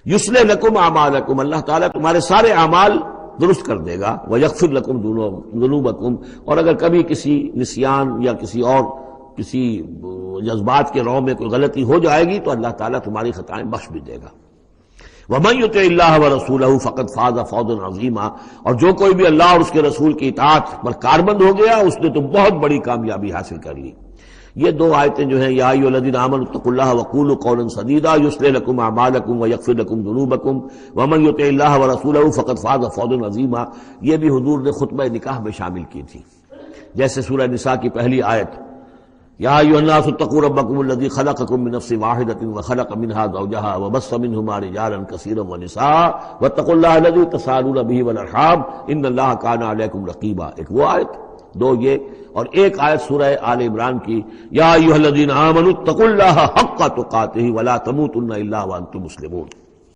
یصلح لکم اعمالکم، اللہ تعالیٰ تمہارے سارے اعمال درست کر دے گا، ویغفر لکم ذنوبکم، اور اگر کبھی کسی نسیان یا کسی جذبات کے رو میں کوئی غلطی ہو جائے گی تو اللہ تعالیٰ تمہاری خطائیں بخش بھی دے گا۔ وَمَن يُطِعِ اللَّهَ وَرَسُولَهُ فَقَدْ فَازَ فَوْزًا عَظِيمًا، اور جو کوئی بھی اللہ اور اس کے رسول کی اطاعت پر کاربند ہو گیا اس نے تو بہت بڑی کامیابی حاصل کر لی۔ یہ دو آیتیں جو ہیں، یا ایھا الذین آمنوا اتقوا اللہ وقولوا قولا سدیدا یصلح لکم اعمالکم ویغفر لکم ذنوبکم ومن یطع اللہ ورسولہ فقد فاز فوزا عظیما، یہ بھی حضور نے خطبہ نکاح میں شامل کی تھی، جیسے سورہ نساء کی پہلی آیت، یا ایھا الناس اتقوا ربکم الذی خلقکم من نفس واحدۃ وخلق منها زوجها وبث منهما رجالا کثیرا ونساء واتقوا اللہ الذی تساءلون به والارحام ان اللہ کان علیکم رقیبا، ایک وہ آیت، دو یہ، اور ایک آیت سورہ آل عمران کی، یا ایھا الذین آمنوا اتقوا اللہ حق تقاتہ ولا تموتن الا وانتم مسلمون۔